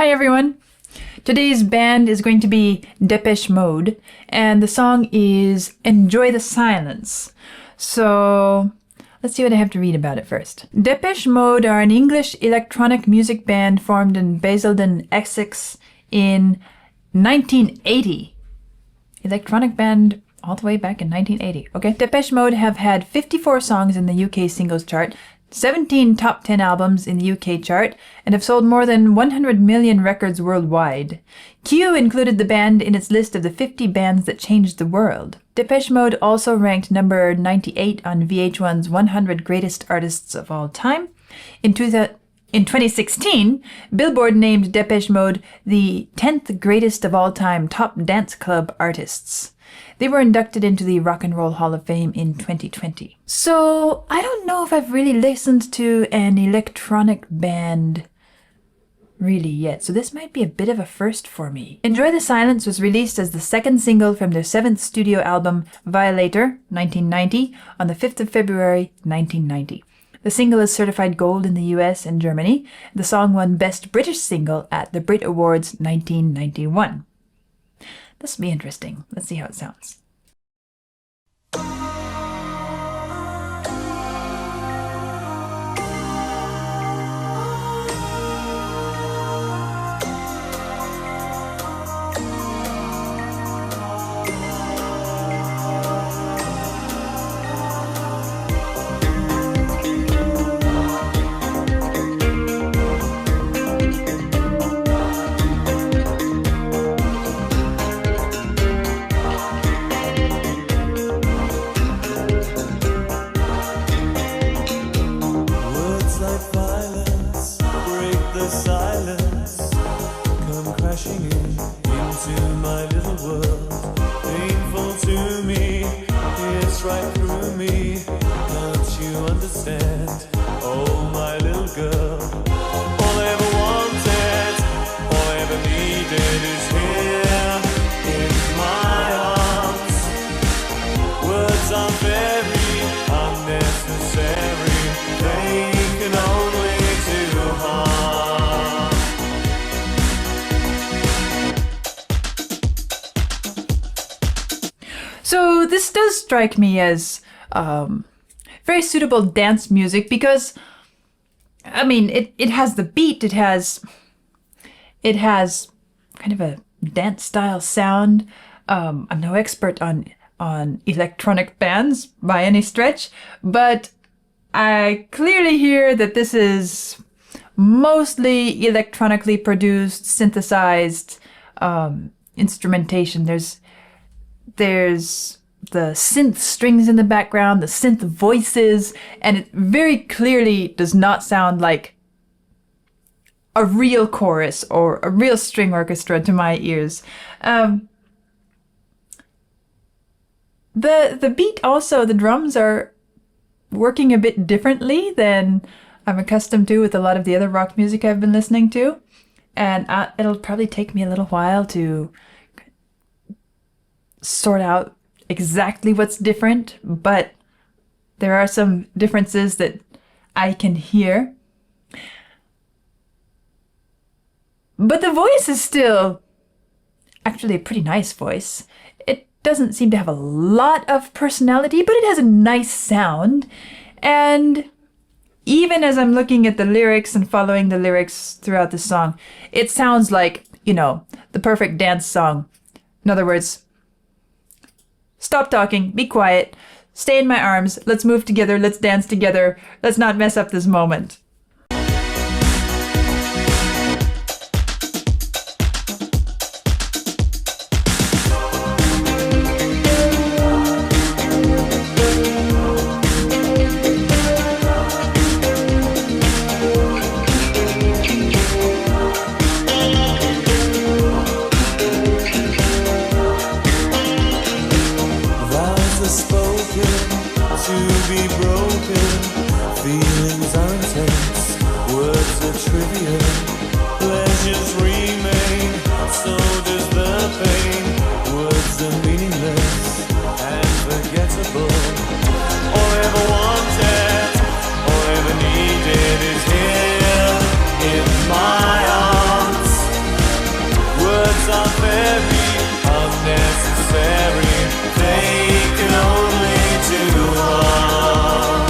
Hi everyone! Today's band is going to be Depeche Mode, and the song is Enjoy the Silence. So let's see what I have to read about it first. Depeche Mode are an English electronic music band formed in Basildon, Essex in 1980. Electronic band all the way back in 1980. Okay. Depeche Mode have had 54 songs in the UK singles chart, 17 top 10 albums in the UK chart, and have sold more than 100 million records worldwide. Q included the band in its list of the 50 bands that changed the world. Depeche Mode also ranked number 98 on VH1's 100 Greatest Artists of All Time. In 2016, Billboard named Depeche Mode the 10th greatest of all time top dance club artists. They were inducted into the Rock and Roll Hall of Fame in 2020. So, I don't know if I've really listened to an electronic band really yet, so this might be a bit of a first for me. Enjoy the Silence was released as the second single from their 7th studio album, Violator, 1990, on the 5th of February, 1990. The single is certified gold in the US and Germany. The song won Best British Single at the Brit Awards 1991. This will be interesting. Let's see how it sounds. Right through me, can't you understand? Oh, my little girl, all I ever wanted, all I ever needed is here in my arms. Words are very unnecessary, they can only do harm. So this does strike me as very suitable dance music because, I mean, it has the beat, it has kind of a dance style sound. I'm no expert on electronic bands by any stretch, but I clearly hear that this is mostly electronically produced, synthesized instrumentation. There's the synth strings in the background, the synth voices, and it very clearly does not sound like a real chorus or a real string orchestra to my ears. The beat also, the drums are working a bit differently than I'm accustomed to with a lot of the other rock music I've been listening to, and it'll probably take me a little while to sort out exactly what's different, but there are some differences that I can hear. But the voice is still actually a pretty nice voice. It doesn't seem to have a lot of personality, but it has a nice sound. And even as I'm looking at the lyrics and following the lyrics throughout the song, it sounds like, the perfect dance song. In other words, stop talking, be quiet, stay in my arms, let's move together, let's dance together, let's not mess up this moment. Spoken to be broken, feelings untamed. are very unnecessary. They can only do harm.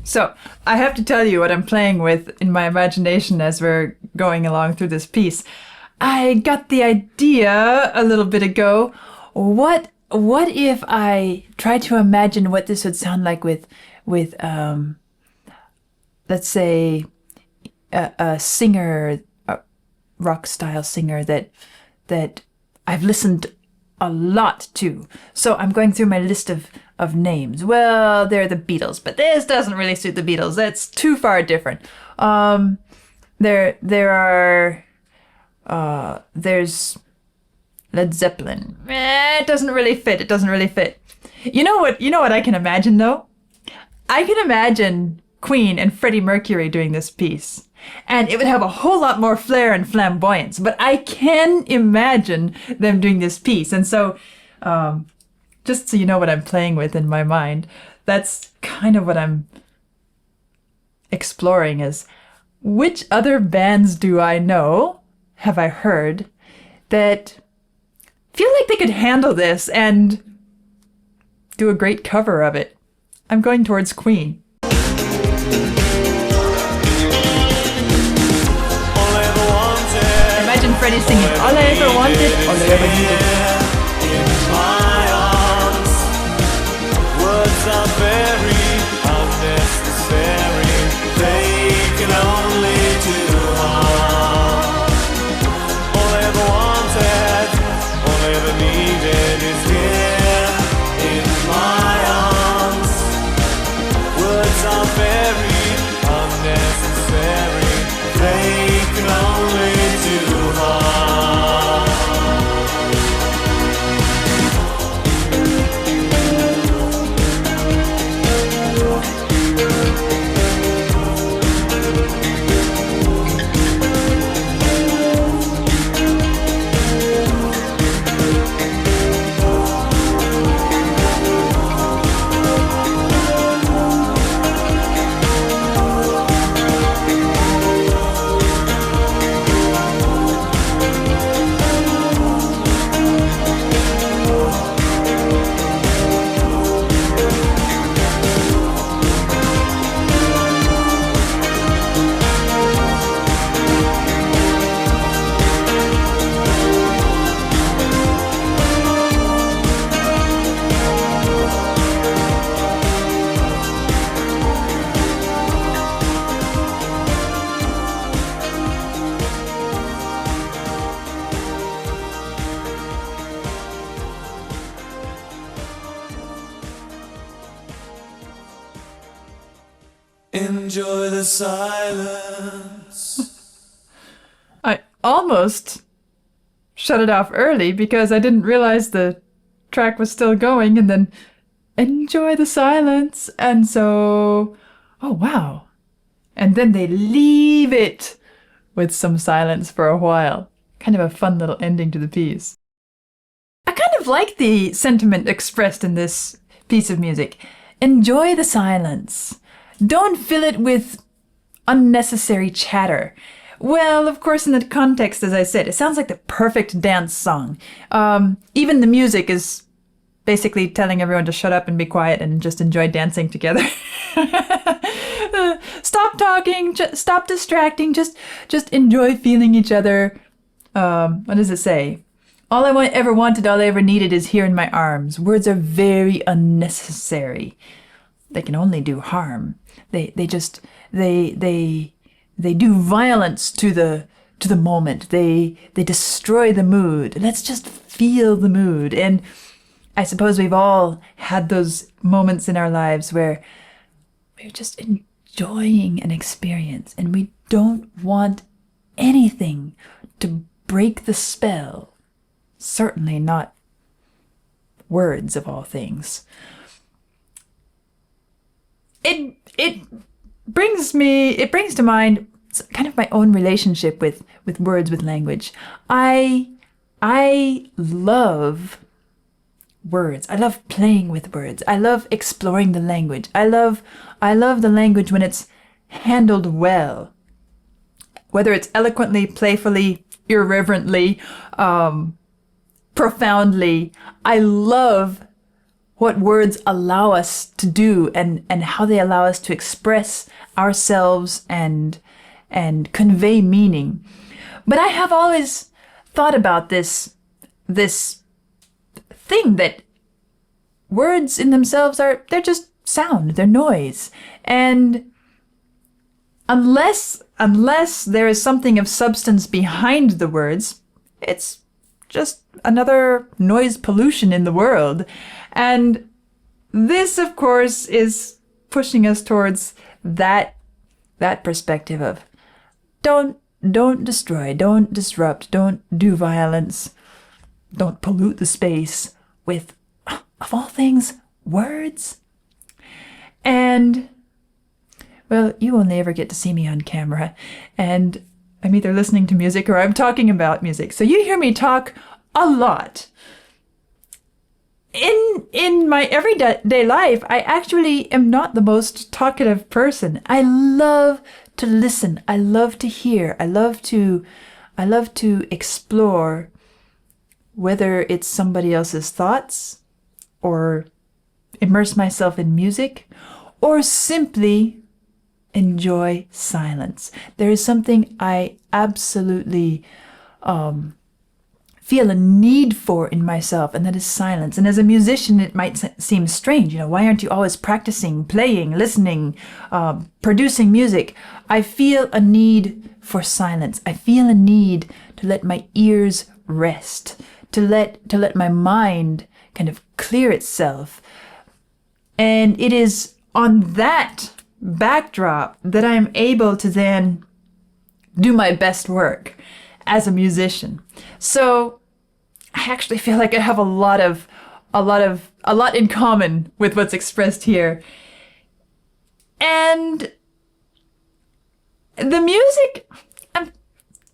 So, I have to tell you what I'm playing with in my imagination as we're going along through this piece. I got the idea a little bit ago. What if I try to imagine what this would sound like with let's say a singer, a rock style singer that I've listened a lot to. So I'm going through my list of names. Well, they're the Beatles, but this doesn't really suit the Beatles. That's too far different. There's Led Zeppelin. It doesn't really fit. It doesn't really fit. You know what I can imagine though? I can imagine Queen and Freddie Mercury doing this piece. And it would have a whole lot more flair and flamboyance, but I can imagine them doing this piece. And so, just so you know what I'm playing with in my mind, that's kind of what I'm exploring is which other bands do I know, have I heard, that feel like they could handle this and do a great cover of it. I'm going towards Queen. Imagine Freddie singing All I Ever Wanted, All I Ever Needed. In my arms, words are very unnecessary. They can only do harm. All I ever wanted, all I ever needed is here in my arms. Words are very unnecessary. They can only do harm. Enjoy the silence. I almost shut it off early because I didn't realize the track was still going, and then enjoy the silence. And so, oh wow. And then they leave it with some silence for a while. Kind of a fun little ending to the piece. I kind of like the sentiment expressed in this piece of music. Enjoy the silence. Don't fill it with unnecessary chatter. Well, of course, in the context, as I said, it sounds like the perfect dance song. Even the music is basically telling everyone to shut up and be quiet and just enjoy dancing together. Stop talking, stop distracting, just enjoy feeling each other. What does it say? All I ever wanted, all I ever needed is here in my arms. Words are very unnecessary. They can only do harm. They do violence to the moment. They destroy the mood. Let's just feel the mood. And I suppose we've all had those moments in our lives where we're just enjoying an experience and we don't want anything to break the spell. Certainly not words of all things. It brings to mind kind of my own relationship with words, with language. I love words. I love playing with words. I love exploring the language. I love the language when it's handled well. Whether it's eloquently, playfully, irreverently, profoundly, I love what words allow us to do and how they allow us to express ourselves and convey meaning. But I have always thought about this thing that words in themselves they're just sound, they're noise. And unless there is something of substance behind the words, it's just another noise pollution in the world. And this, of course, is pushing us towards that perspective of don't destroy, don't disrupt, don't do violence, don't pollute the space with, of all things, words. And, well, you only ever get to see me on camera, and I'm either listening to music or I'm talking about music. So you hear me talk a lot. In my everyday life, I actually am not the most talkative person. I love to listen. I love to hear. I love to explore, whether it's somebody else's thoughts, or immerse myself in music, or simply enjoy silence. There is something I absolutely feel a need for in myself, and that is silence. And as a musician, it might seem strange. Why aren't you always practicing, playing, listening, producing music? I feel a need for silence. I feel a need to let my ears rest, to let my mind kind of clear itself. And it is on that backdrop that I'm able to then do my best work as a musician. So I actually feel like I have a lot in common with what's expressed here. And the music,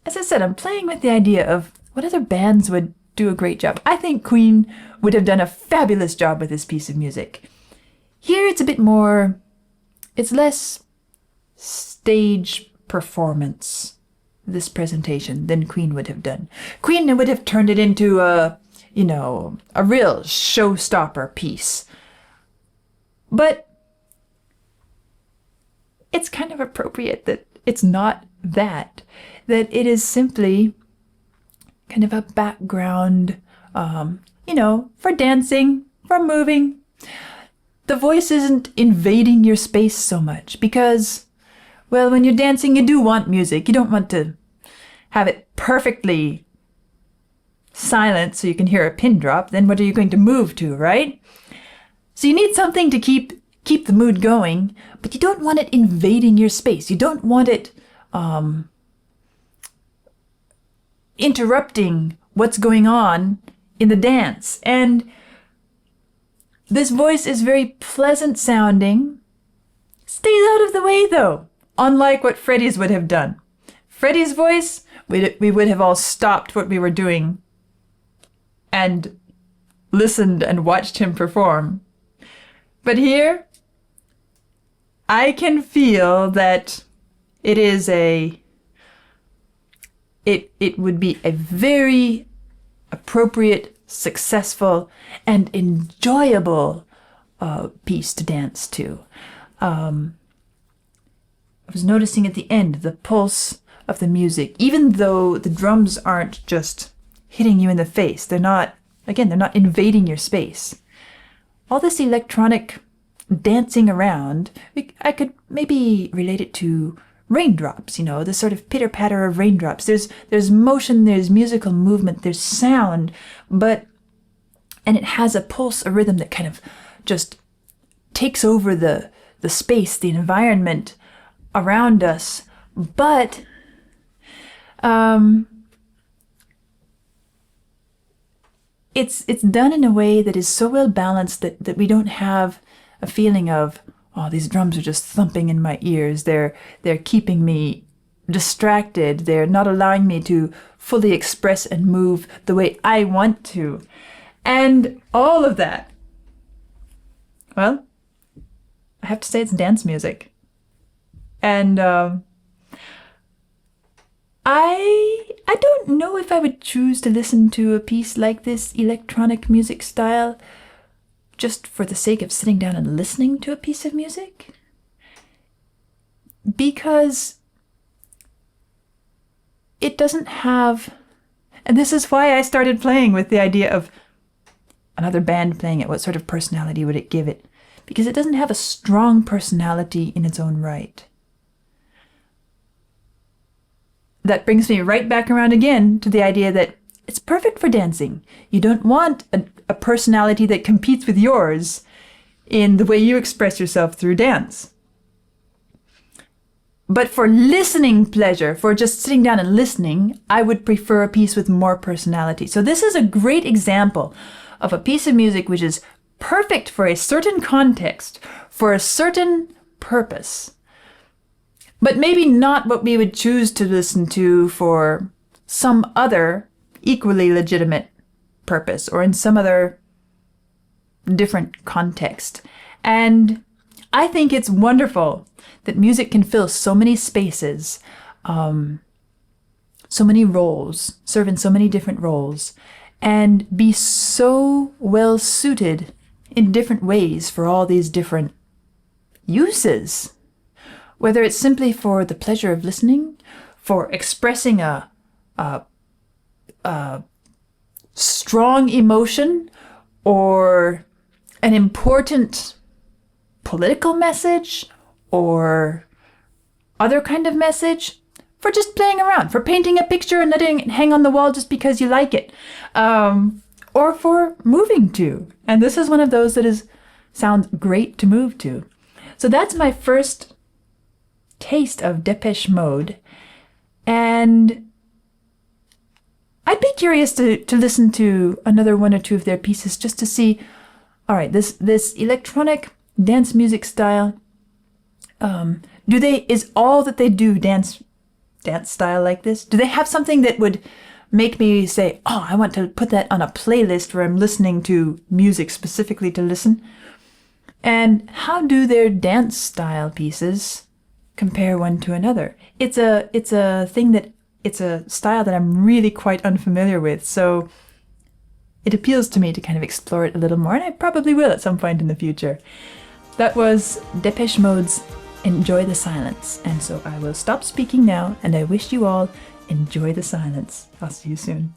as I said, I'm playing with the idea of what other bands would do a great job. I think Queen would have done a fabulous job with this piece of music. Here it's a bit more, it's less stage performance, this presentation, than Queen would have done. Queen would have turned it into a real showstopper piece. But it's kind of appropriate that it's not that it is simply kind of a background, for dancing, for moving. The voice isn't invading your space so much because, well, when you're dancing, you do want music. You don't want to have it perfectly silent so you can hear a pin drop. Then what are you going to move to, right? So you need something to keep the mood going, but you don't want it invading your space. You don't want it interrupting what's going on in the dance. And this voice is very pleasant sounding. Stays out of the way, though. Unlike what Freddie's would have done. Freddie's voice, we would have all stopped what we were doing and listened and watched him perform. But here, I can feel that it would be a very appropriate, successful, and enjoyable piece to dance to. I was noticing at the end the pulse of the music, even though the drums aren't just hitting you in the face. They're not invading your space. All this electronic dancing around, I could maybe relate it to raindrops, the sort of pitter-patter of raindrops. There's motion, there's musical movement, there's sound, but and it has a pulse, a rhythm that kind of just takes over the space, the environment around us. But it's done in a way that is so well balanced that we don't have a feeling of, oh, these drums are just thumping in my ears. They're keeping me distracted. They're not allowing me to fully express and move the way I want to. And all of that. Well, I have to say it's dance music. And I don't know if I would choose to listen to a piece like this electronic music style just for the sake of sitting down and listening to a piece of music. Because it doesn't have, and this is why I started playing with the idea of another band playing it. What sort of personality would it give it? Because it doesn't have a strong personality in its own right. That brings me right back around again to the idea that it's perfect for dancing. You don't want a personality that competes with yours in the way you express yourself through dance. But for listening pleasure, for just sitting down and listening, I would prefer a piece with more personality. So this is a great example of a piece of music which is perfect for a certain context, for a certain purpose, but maybe not what we would choose to listen to for some other equally legitimate purpose or in some other different context. And I think it's wonderful that music can fill so many spaces, so many roles, serve in so many different roles, and be so well suited in different ways for all these different uses. Whether it's simply for the pleasure of listening, for expressing a strong emotion, or an important political message, or other kind of message, for just playing around, for painting a picture and letting it hang on the wall just because you like it, or for moving to. And this is one of those that sounds great to move to. So that's my first taste of Depeche Mode, and I'd be curious to listen to another one or two of their pieces just to see, all right, this electronic dance music style, is all that they do dance style like this? Do they have something that would make me say, oh, I want to put that on a playlist where I'm listening to music specifically to listen? And how do their dance style pieces compare one to another? It's a style that I'm really quite unfamiliar with, so it appeals to me to kind of explore it a little more, and I probably will at some point in the future. That was Depeche Mode's Enjoy the Silence, and so I will stop speaking now, and I wish you all enjoy the silence. I'll see you soon.